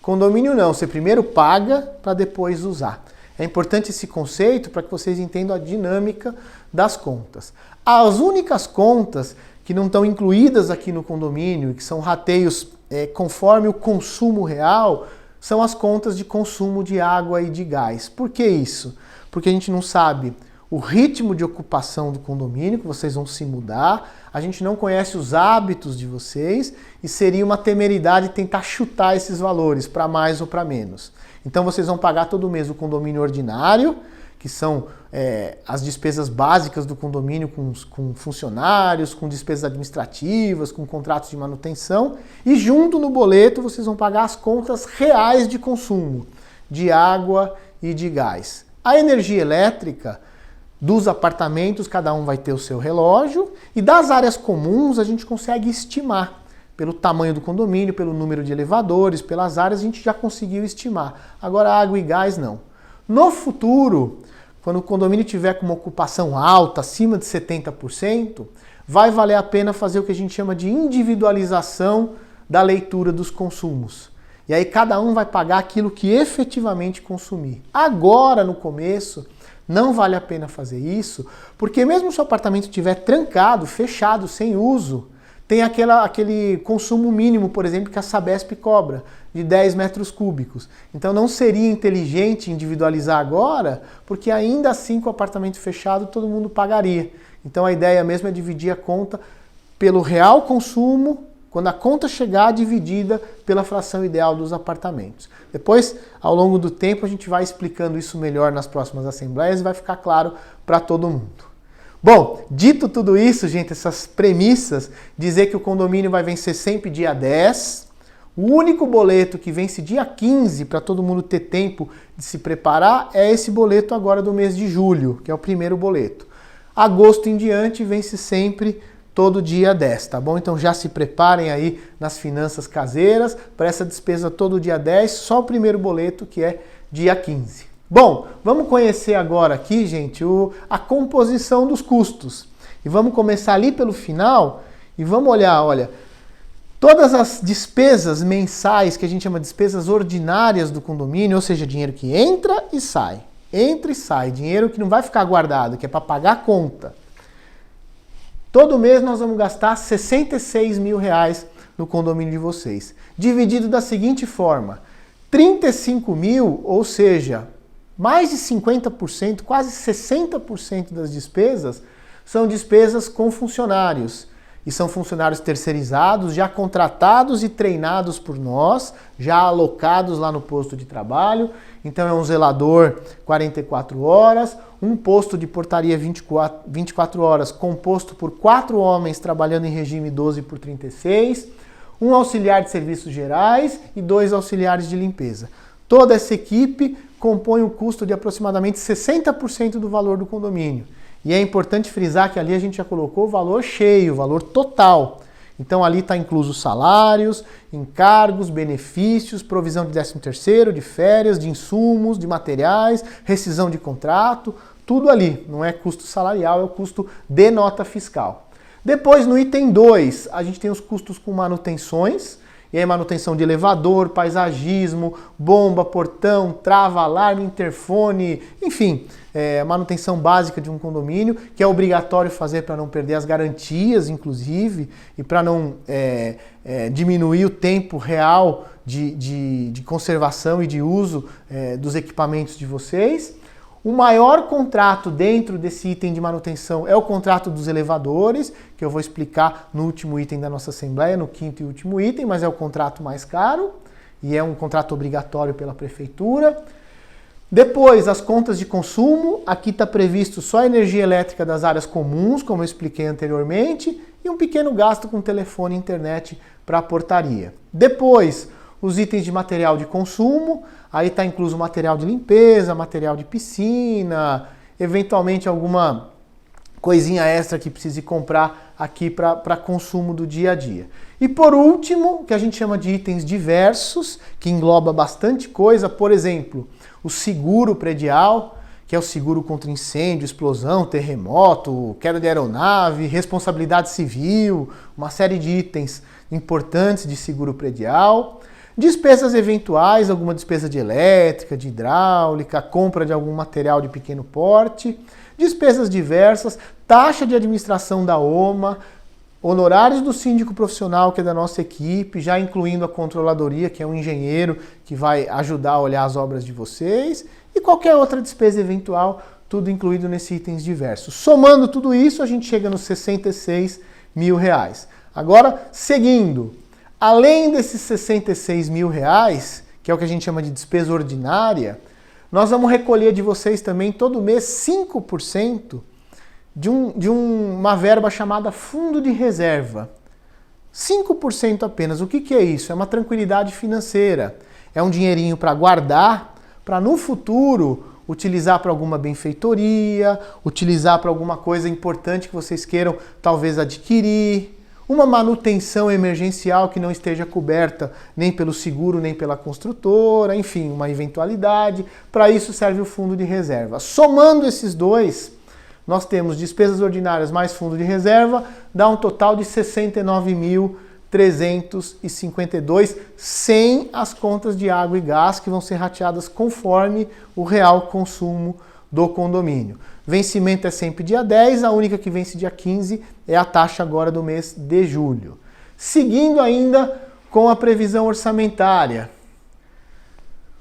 Condomínio não, você primeiro paga para depois usar. É importante esse conceito para que vocês entendam a dinâmica das contas. As únicas contas que não estão incluídas aqui no condomínio e que são rateios conforme o consumo real são as contas de consumo de água e de gás. Por que isso? Porque a gente não sabe o ritmo de ocupação do condomínio, que vocês vão se mudar, a gente não conhece os hábitos de vocês e seria uma temeridade tentar chutar esses valores para mais ou para menos. Então vocês vão pagar todo mês o condomínio ordinário, que são as despesas básicas do condomínio com funcionários, com despesas administrativas, com contratos de manutenção, e junto no boleto vocês vão pagar as contas reais de consumo, de água e de gás. A energia elétrica dos apartamentos, cada um vai ter o seu relógio, e das áreas comuns a gente consegue estimar. Pelo tamanho do condomínio, pelo número de elevadores, pelas áreas, a gente já conseguiu estimar. Agora, água e gás, não. No futuro, quando o condomínio tiver com uma ocupação alta, acima de 70%, vai valer a pena fazer o que a gente chama de individualização da leitura dos consumos. E aí cada um vai pagar aquilo que efetivamente consumir. Agora, no começo, não vale a pena fazer isso, porque mesmo se o apartamento estiver trancado, fechado, sem uso, tem aquele consumo mínimo, por exemplo, que a Sabesp cobra, de 10 metros cúbicos. Então não seria inteligente individualizar agora, porque ainda assim com o apartamento fechado todo mundo pagaria. Então a ideia mesmo é dividir a conta pelo real consumo, quando a conta chegar dividida pela fração ideal dos apartamentos. Depois, ao longo do tempo, a gente vai explicando isso melhor nas próximas assembleias e vai ficar claro para todo mundo. Bom, dito tudo isso, gente, essas premissas, dizer que o condomínio vai vencer sempre dia 10, o único boleto que vence dia 15, para todo mundo ter tempo de se preparar, é esse boleto agora do mês de julho, que é o primeiro boleto. Agosto em diante vence sempre todo dia 10, tá bom? Então já se preparem aí nas finanças caseiras para essa despesa todo dia 10, só o primeiro boleto que é dia 15. Bom, vamos conhecer agora aqui, gente, a composição dos custos. E vamos começar ali pelo final e vamos olhar, olha, todas as despesas mensais, que a gente chama de despesas ordinárias do condomínio, ou seja, dinheiro que entra e sai, dinheiro que não vai ficar guardado, que é para pagar a conta. Todo mês nós vamos gastar 66 mil reais no condomínio de vocês. Dividido da seguinte forma, 35 mil, ou seja, mais de 50%, quase 60% das despesas são despesas com funcionários. E são funcionários terceirizados, já contratados e treinados por nós, já alocados lá no posto de trabalho. Então é um zelador 44 horas, um posto de portaria 24 horas composto por 4 homens trabalhando em regime 12/36, um auxiliar de serviços gerais e 2 auxiliares de limpeza. Toda essa equipe compõe um custo de aproximadamente 60% do valor do condomínio. E é importante frisar que ali a gente já colocou o valor cheio, o valor total. Então ali está incluso salários, encargos, benefícios, provisão de 13º, de férias, de insumos, de materiais, rescisão de contrato, tudo ali. Não é custo salarial, é o custo de nota fiscal. Depois no item 2, a gente tem os custos com manutenções, e aí manutenção de elevador, paisagismo, bomba, portão, trava, alarme, interfone, enfim, manutenção básica de um condomínio, que é obrigatório fazer para não perder as garantias, inclusive, e para não diminuir o tempo real de conservação e de uso dos equipamentos de vocês. O maior contrato dentro desse item de manutenção é o contrato dos elevadores, que eu vou explicar no último item da nossa assembleia, no quinto e último item, mas é o contrato mais caro e é um contrato obrigatório pela prefeitura. Depois, as contas de consumo, aqui está previsto só a energia elétrica das áreas comuns, como eu expliquei anteriormente, e um pequeno gasto com telefone e internet para a portaria. Depois, os itens de material de consumo, aí está incluso material de limpeza, material de piscina, eventualmente alguma coisinha extra que precise comprar aqui para consumo do dia a dia. E por último, o que a gente chama de itens diversos, que engloba bastante coisa, por exemplo, o seguro predial, que é o seguro contra incêndio, explosão, terremoto, queda de aeronave, responsabilidade civil, uma série de itens importantes de seguro predial. Despesas eventuais, alguma despesa de elétrica, de hidráulica, compra de algum material de pequeno porte. Despesas diversas, taxa de administração da OMA, honorários do síndico profissional, que é da nossa equipe, já incluindo a controladoria, que é um engenheiro que vai ajudar a olhar as obras de vocês, e qualquer outra despesa eventual, tudo incluído nesses itens diversos. Somando tudo isso, a gente chega nos 66 mil reais. Agora, seguindo, além desses 66 mil reais, que é o que a gente chama de despesa ordinária, nós vamos recolher de vocês também todo mês 5% de uma verba chamada fundo de reserva. 5% apenas. O que é isso? É uma tranquilidade financeira. É um dinheirinho para guardar, para no futuro utilizar para alguma benfeitoria, utilizar para alguma coisa importante que vocês queiram talvez adquirir, uma manutenção emergencial que não esteja coberta nem pelo seguro nem pela construtora, enfim, uma eventualidade. Para isso serve o fundo de reserva. Somando esses dois, nós temos despesas ordinárias mais fundo de reserva, dá um total de 69.352, sem as contas de água e gás, que vão ser rateadas conforme o real consumo do condomínio. Vencimento é sempre dia 10, a única que vence dia 15 é a taxa agora do mês de julho. Seguindo ainda com a previsão orçamentária.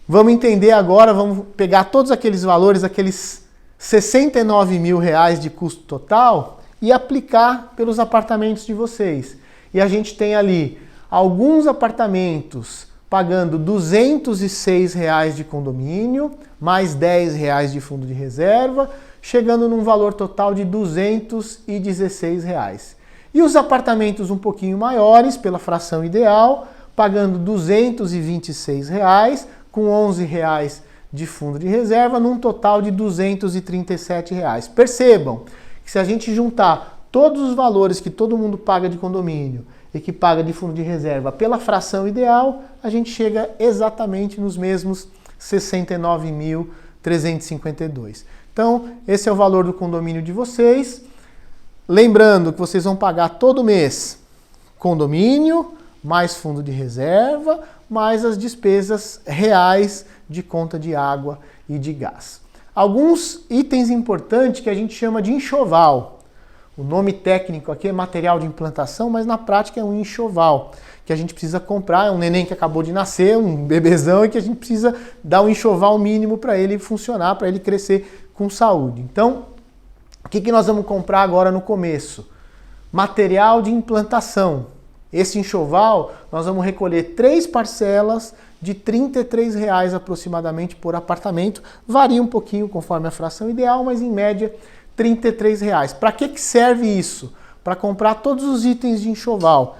Vamos entender agora, vamos pegar todos aqueles valores, aqueles 69 mil reais de custo total e aplicar pelos apartamentos de vocês. E a gente tem ali alguns apartamentos pagando R$ 206 reais de condomínio, mais R$ 10 reais de fundo de reserva, chegando num valor total de R$ 216 reais. E os apartamentos um pouquinho maiores, pela fração ideal, pagando R$ 226 reais, com R$ 11 reais de fundo de reserva, num total de R$ 237 reais. Percebam que se a gente juntar todos os valores que todo mundo paga de condomínio e que paga de fundo de reserva pela fração ideal, a gente chega exatamente nos mesmos 69.352. Então, esse é o valor do condomínio de vocês. Lembrando que vocês vão pagar todo mês condomínio, mais fundo de reserva, mais as despesas reais de conta de água e de gás. Alguns itens importantes que a gente chama de enxoval. O nome técnico aqui é material de implantação, mas na prática é um enxoval que a gente precisa comprar. É um neném que acabou de nascer, um bebezão, e que a gente precisa dar um enxoval mínimo para ele funcionar, para ele crescer com saúde. Então, o que nós vamos comprar agora no começo? Material de implantação. Esse enxoval, nós vamos recolher 3 parcelas de R$ 33 reais aproximadamente por apartamento. Varia um pouquinho conforme a fração ideal, mas em média R$ 33 reais. Para que serve isso? Para comprar todos os itens de enxoval.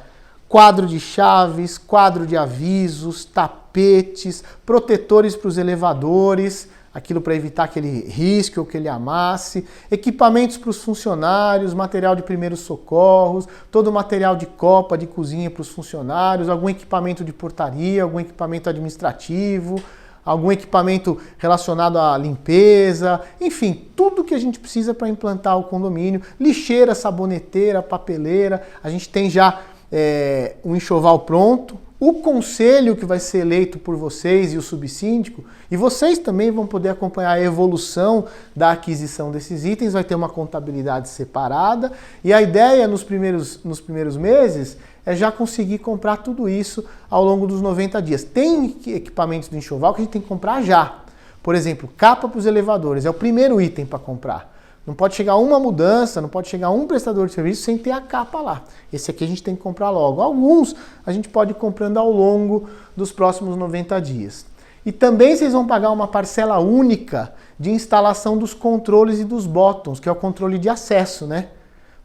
Quadro de chaves, quadro de avisos, tapetes, protetores para os elevadores, aquilo para evitar que ele risque ou que ele amasse, equipamentos para os funcionários, material de primeiros socorros, todo o material de copa, de cozinha para os funcionários, algum equipamento de portaria, algum equipamento administrativo, algum equipamento relacionado à limpeza, enfim, tudo que a gente precisa para implantar o condomínio, lixeira, saboneteira, papeleira, a gente tem já um enxoval pronto. O conselho que vai ser eleito por vocês e o subsíndico, e vocês também vão poder acompanhar a evolução da aquisição desses itens, vai ter uma contabilidade separada, e a ideia nos primeiros meses é já conseguir comprar tudo isso ao longo dos 90 dias. Tem equipamentos do enxoval que a gente tem que comprar já, Por exemplo, capa para os elevadores, é o primeiro item para comprar. Não pode chegar uma mudança, não pode chegar um prestador de serviço sem ter a capa lá. Esse aqui a gente tem que comprar logo. Alguns a gente pode ir comprando ao longo dos próximos 90 dias. E também vocês vão pagar uma parcela única de instalação dos controles e dos botões, que é o controle de acesso, né?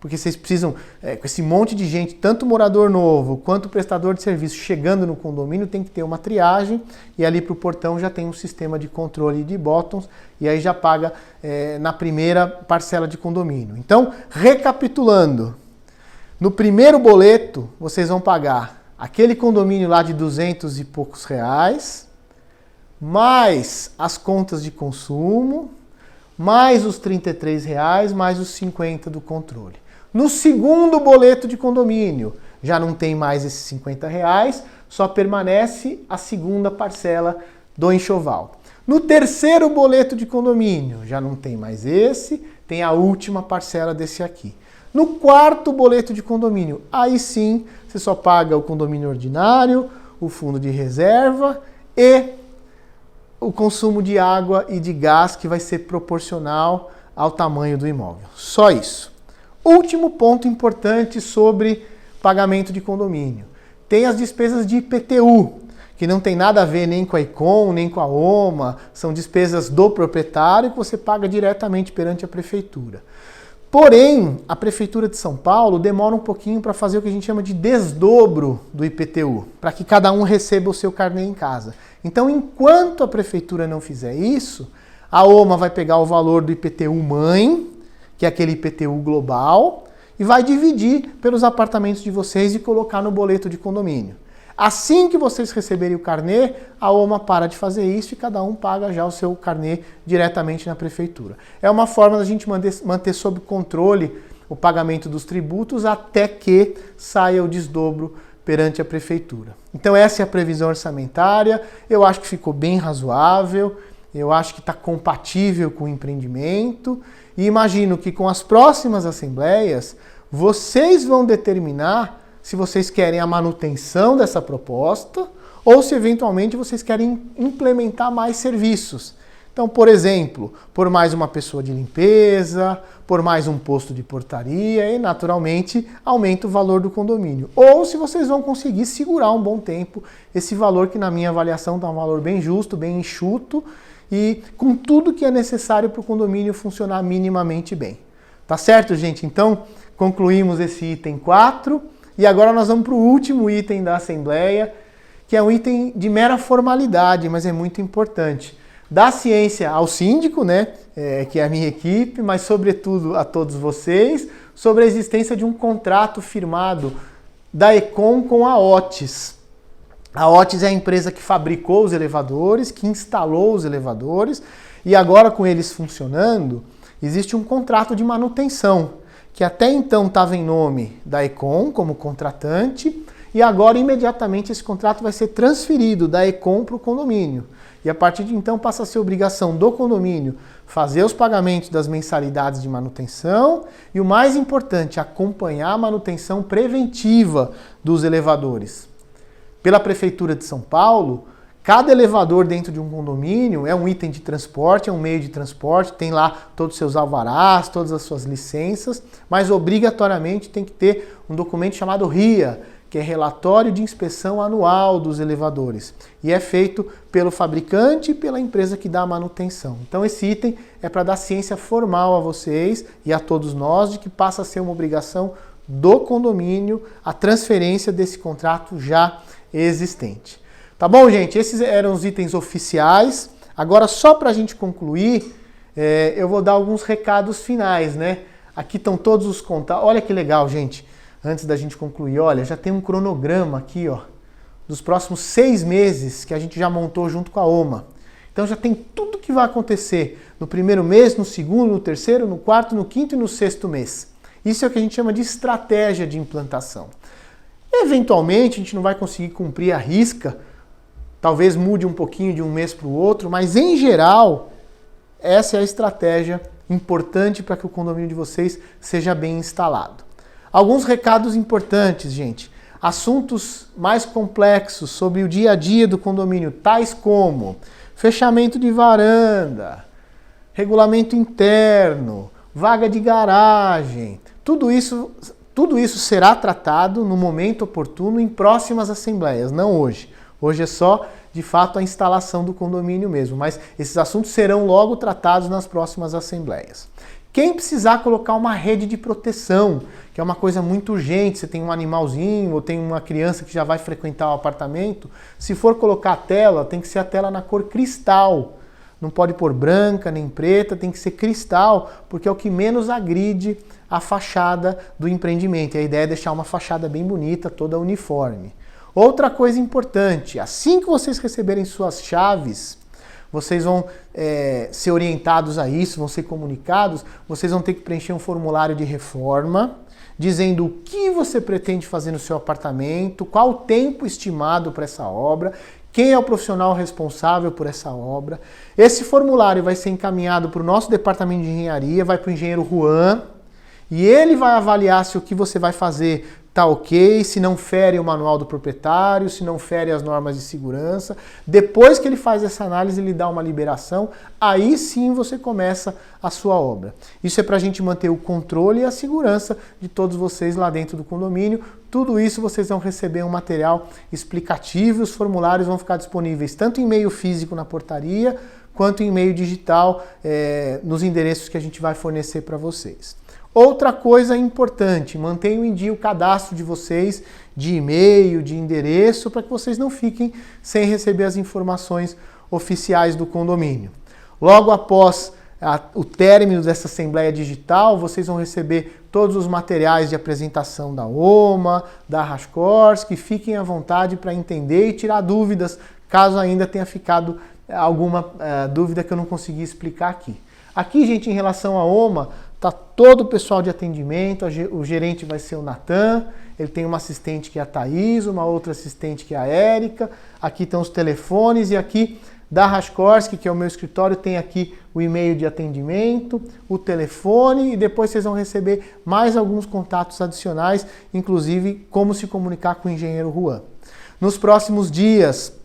Porque vocês precisam, com esse monte de gente, tanto morador novo quanto prestador de serviço chegando no condomínio, tem que ter uma triagem e ali para o portão já tem um sistema de controle de botões e aí já paga na primeira parcela de condomínio. Então, recapitulando, no primeiro boleto vocês vão pagar aquele condomínio lá de 200 e poucos reais, mais as contas de consumo, mais os R$33, mais os 50 do controle. No segundo boleto de condomínio, já não tem mais esses R$50, só permanece a segunda parcela do enxoval. No terceiro boleto de condomínio, já não tem mais esse, tem a última parcela desse aqui. No quarto boleto de condomínio, aí sim, você só paga o condomínio ordinário, o fundo de reserva e o consumo de água e de gás que vai ser proporcional ao tamanho do imóvel. Só isso. Último ponto importante sobre pagamento de condomínio. Tem as despesas de IPTU, que não tem nada a ver nem com a Econ, nem com a OMA, são despesas do proprietário que você paga diretamente perante a prefeitura. Porém, a Prefeitura de São Paulo demora um pouquinho para fazer o que a gente chama de desdobro do IPTU, para que cada um receba o seu carnê em casa. Então, enquanto a Prefeitura não fizer isso, a OMA vai pegar o valor do IPTU mãe, que é aquele IPTU global, e vai dividir pelos apartamentos de vocês e colocar no boleto de condomínio. Assim que vocês receberem o carnê, a OMA para de fazer isso e cada um paga já o seu carnê diretamente na prefeitura. É uma forma da gente manter sob controle o pagamento dos tributos até que saia o desdobro perante a prefeitura. Então essa é a previsão orçamentária, eu acho que ficou bem razoável, eu acho que está compatível com o empreendimento e imagino que com as próximas assembleias vocês vão determinar se vocês querem a manutenção dessa proposta ou se eventualmente vocês querem implementar mais serviços. Então, por exemplo, por mais uma pessoa de limpeza, por mais um posto de portaria e, naturalmente, aumenta o valor do condomínio. Ou se vocês vão conseguir segurar um bom tempo esse valor que, na minha avaliação, está um valor bem justo, bem enxuto e com tudo que é necessário para o condomínio funcionar minimamente bem. Tá certo, gente? Então, concluímos esse item 4. E agora nós vamos para o último item da Assembleia, que é um item de mera formalidade, mas é muito importante. Dá ciência ao síndico, né, que é a minha equipe, mas sobretudo a todos vocês, sobre a existência de um contrato firmado da Econ com a Otis. A Otis é a empresa que fabricou os elevadores, que instalou os elevadores, e agora com eles funcionando, existe um contrato de manutenção, que até então estava em nome da Econ como contratante, e agora imediatamente esse contrato vai ser transferido da Econ para o condomínio. E a partir de então passa a ser obrigação do condomínio fazer os pagamentos das mensalidades de manutenção e o mais importante, acompanhar a manutenção preventiva dos elevadores. Pela Prefeitura de São Paulo, cada elevador dentro de um condomínio é um item de transporte, é um meio de transporte, tem lá todos os seus alvarás, todas as suas licenças, mas obrigatoriamente tem que ter um documento chamado RIA, que é Relatório de Inspeção Anual dos Elevadores. E é feito pelo fabricante e pela empresa que dá a manutenção. Então esse item é para dar ciência formal a vocês e a todos nós de que passa a ser uma obrigação do condomínio a transferência desse contrato já existente. Tá bom, gente? Esses eram os itens oficiais. Agora, só para a gente concluir, eu vou dar alguns recados finais, né? Aqui estão todos os contatos. Olha que legal, gente. Antes da gente concluir, olha, já tem um cronograma aqui, ó, dos próximos 6 meses que a gente já montou junto com a OMA. Então já tem tudo que vai acontecer no primeiro mês, no segundo, no terceiro, no quarto, no quinto e no sexto mês. Isso é o que a gente chama de estratégia de implantação. Eventualmente, a gente não vai conseguir cumprir a risca, talvez mude um pouquinho de um mês para o outro, mas em geral, essa é a estratégia importante para que o condomínio de vocês seja bem instalado. Alguns recados importantes, gente. Assuntos mais complexos sobre o dia a dia do condomínio, tais como fechamento de varanda, regulamento interno, vaga de garagem. Tudo isso será tratado no momento oportuno em próximas assembleias, não hoje. Hoje é só, de fato, a instalação do condomínio mesmo, mas esses assuntos serão logo tratados nas próximas assembleias. Quem precisar colocar uma rede de proteção, que é uma coisa muito urgente, você tem um animalzinho ou tem uma criança que já vai frequentar o apartamento, se for colocar a tela, tem que ser a tela na cor cristal. Não pode pôr branca nem preta, tem que ser cristal, porque é o que menos agride a fachada do empreendimento. E a ideia é deixar uma fachada bem bonita, toda uniforme. Outra coisa importante, assim que vocês receberem suas chaves, vocês vão ser orientados a isso, vão ser comunicados, vocês vão ter que preencher um formulário de reforma, dizendo o que você pretende fazer no seu apartamento, qual o tempo estimado para essa obra, quem é o profissional responsável por essa obra. Esse formulário vai ser encaminhado para o nosso departamento de engenharia, vai para o engenheiro Juan, e ele vai avaliar se o que você vai fazer está ok, se não fere o manual do proprietário, se não fere as normas de segurança. Depois que ele faz essa análise, ele dá uma liberação, aí sim você começa a sua obra. Isso é para a gente manter o controle e a segurança de todos vocês lá dentro do condomínio. Tudo isso vocês vão receber um material explicativo e os formulários vão ficar disponíveis tanto em e-mail físico na portaria, quanto em e-mail digital nos endereços que a gente vai fornecer para vocês. Outra coisa importante, mantenham em dia o cadastro de vocês de e-mail, de endereço, para que vocês não fiquem sem receber as informações oficiais do condomínio. Logo após o término dessa assembleia digital, vocês vão receber todos os materiais de apresentação da OMA, da Raskorsky. Fiquem à vontade para entender e tirar dúvidas, caso ainda tenha ficado alguma dúvida que eu não consegui explicar aqui. Aqui, gente, em relação à OMA, está todo o pessoal de atendimento, o gerente vai ser o Natan, ele tem uma assistente que é a Thaís, uma outra assistente que é a Érica, aqui estão os telefones e aqui da Raskorsky, que é o meu escritório, tem aqui o e-mail de atendimento, o telefone e depois vocês vão receber mais alguns contatos adicionais, inclusive como se comunicar com o engenheiro Juan. Nos próximos dias,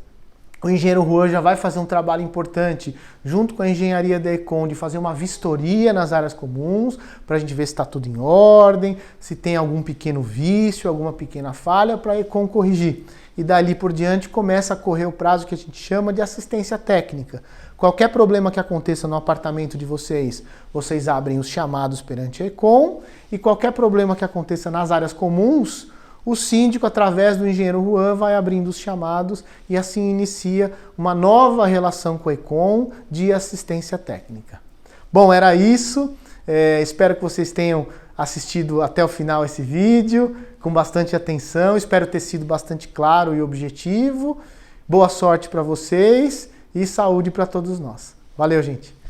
o engenheiro Juan já vai fazer um trabalho importante junto com a engenharia da Econ de fazer uma vistoria nas áreas comuns para a gente ver se está tudo em ordem, se tem algum pequeno vício, alguma pequena falha para a Econ corrigir. E dali por diante começa a correr o prazo que a gente chama de assistência técnica. Qualquer problema que aconteça no apartamento de vocês, vocês abrem os chamados perante a Econ e qualquer problema que aconteça nas áreas comuns, o síndico, através do engenheiro Juan, vai abrindo os chamados e assim inicia uma nova relação com a Econ de assistência técnica. Bom, era isso. Espero que vocês tenham assistido até o final esse vídeo com bastante atenção. Espero ter sido bastante claro e objetivo. Boa sorte para vocês e saúde para todos nós. Valeu, gente!